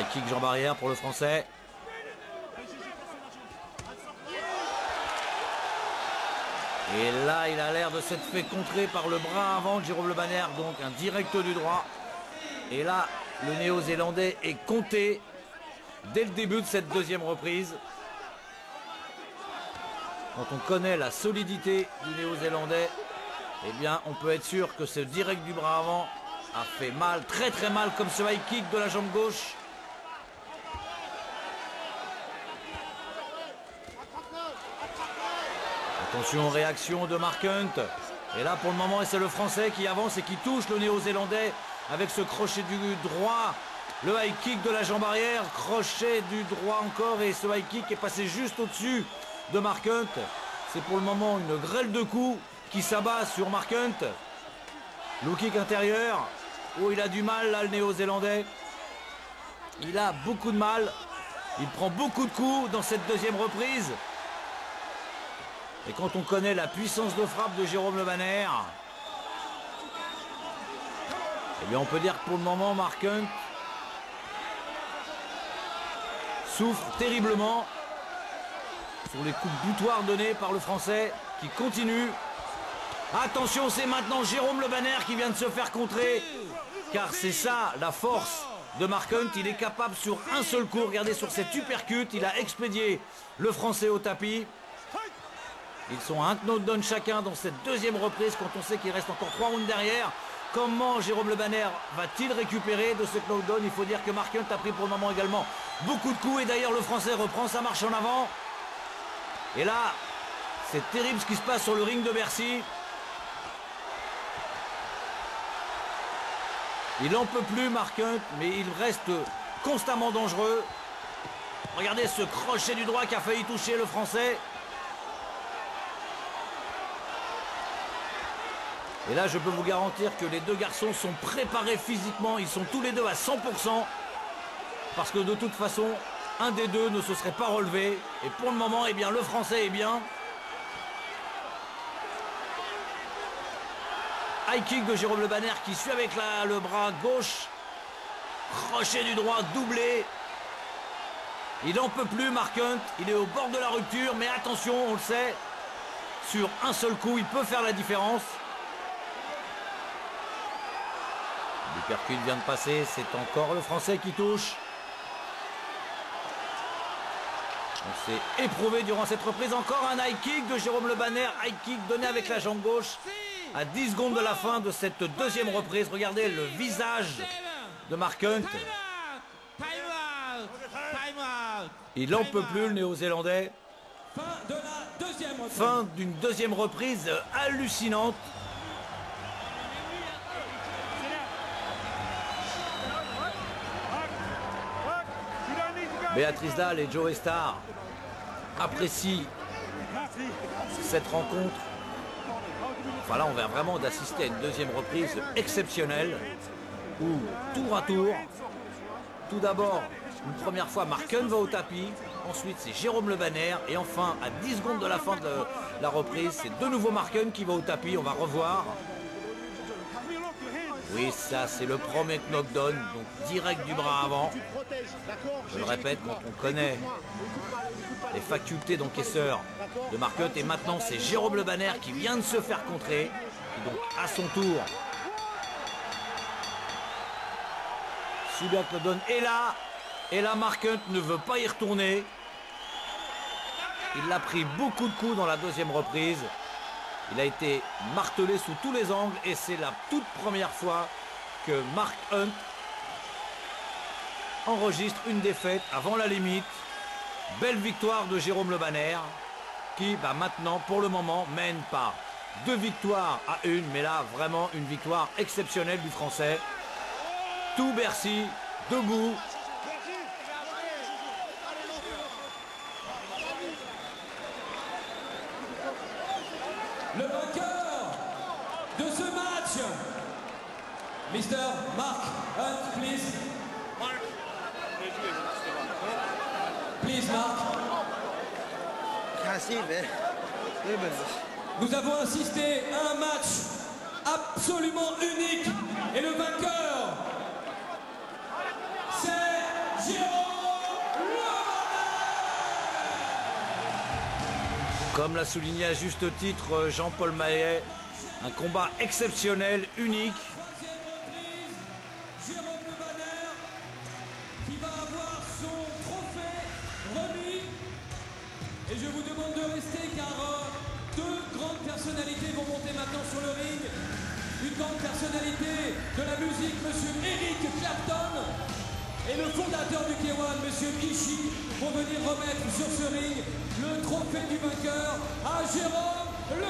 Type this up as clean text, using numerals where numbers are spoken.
High kick jambe arrière pour le Français. Et là, il a l'air de s'être fait contrer par le bras avant de Jérôme Le Banner, donc un direct du droit. Et là, le Néo-Zélandais est compté dès le début de cette deuxième reprise. Quand on connaît la solidité du Néo-Zélandais, eh bien, on peut être sûr que ce direct du bras avant a fait mal, très très mal, comme ce high kick de la jambe gauche. Attention, réaction de Mark Hunt. Et là, pour le moment, c'est le Français qui avance et qui touche le Néo-Zélandais avec ce crochet du droit. Le high kick de la jambe arrière, crochet du droit encore. Et ce high kick est passé juste au-dessus de Mark Hunt. C'est pour le moment une grêle de coups qui s'abat sur Mark Hunt. Low kick intérieur. Oh, il a du mal là, le Néo-Zélandais. Il a beaucoup de mal. Il prend beaucoup de coups dans cette deuxième reprise. Et quand on connaît la puissance de frappe de Jérôme Le Banner, eh bien on peut dire que pour le moment, Mark Hunt souffre terriblement sur les coups butoirs donnés par le Français qui continue. Attention, c'est maintenant Jérôme Le Banner qui vient de se faire contrer, car c'est ça la force de Mark Hunt. Il est capable sur un seul coup, regardez sur cette uppercut, il a expédié le Français au tapis. Ils sont à un knockdown chacun dans cette deuxième reprise quand on sait qu'il reste encore 3 rounds derrière. Comment Jérôme Le Banner va-t-il récupérer de ce knockdown? Il faut dire que Mark Hunt a pris pour le moment également beaucoup de coups et d'ailleurs le Français reprend sa marche en avant. Et là, c'est terrible ce qui se passe sur le ring de Bercy. Il n'en peut plus Mark Hunt, mais il reste constamment dangereux. Regardez ce crochet du droit qui a failli toucher le Français. Et là, je peux vous garantir que les deux garçons sont préparés physiquement. Ils sont tous les deux à 100%. Parce que de toute façon, un des deux ne se serait pas relevé. Et pour le moment, eh bien, le Français est bien. High kick de Jérôme Le Banner qui suit avec le bras gauche. Crochet du droit doublé. Il n'en peut plus, Mark Hunt. Il est au bord de la rupture. Mais attention, on le sait. Sur un seul coup, il peut faire la différence. L'uppercut vient de passer, c'est encore le Français qui touche. On s'est éprouvé durant cette reprise. Encore un high kick de Jérôme Le Banner. High kick donné avec la jambe gauche à 10 secondes de la fin de cette deuxième reprise. Regardez le visage de Mark Hunt. Il n'en peut plus, le Néo-Zélandais. Fin d'une deuxième reprise hallucinante. Béatrice Dalle et Joe Star apprécient cette rencontre. Enfin là, on vient vraiment d'assister à une deuxième reprise exceptionnelle où tour à tour, tout d'abord, une première fois, Mark Hunt va au tapis. Ensuite, c'est Jérôme Le Banner. Et enfin, à 10 secondes de la fin de la reprise, c'est de nouveau Mark Hunt qui va au tapis. On va revoir. Oui, ça, c'est le premier knockdown, donc direct du bras avant. Je le répète, quand on connaît les facultés d'encaisseur de Mark Hunt. Et maintenant, c'est Jérôme Le Banner qui vient de se faire contrer. Et donc, à son tour, subit un knockdown. Et là, Mark Hunt ne veut pas y retourner. Il a pris beaucoup de coups dans la deuxième reprise. Il a été martelé sous tous les angles et c'est la toute première fois que Mark Hunt enregistre une défaite avant la limite. Belle victoire de Jérôme Le Banner qui maintenant pour le moment mène par 2 victoires à 1, mais là vraiment une victoire exceptionnelle du Français. Tout Bercy debout. Le vainqueur de ce match, Mr. Mark Hunt, please. Please, Mark. Nous avons assisté à un match absolument unique et le vainqueur, c'est Jérôme. Comme l'a souligné à juste titre Jean-Paul Maillet, un combat exceptionnel, unique. Jérôme Le Banner qui va avoir son trophée remis. Et je vous demande de rester car deux grandes personnalités vont monter maintenant sur le ring. Une grande personnalité de la musique, monsieur Eric Clapton, et le fondateur du K1, monsieur Ishii, vont venir remettre sur ce ring le trophée du vainqueur à Jérôme Le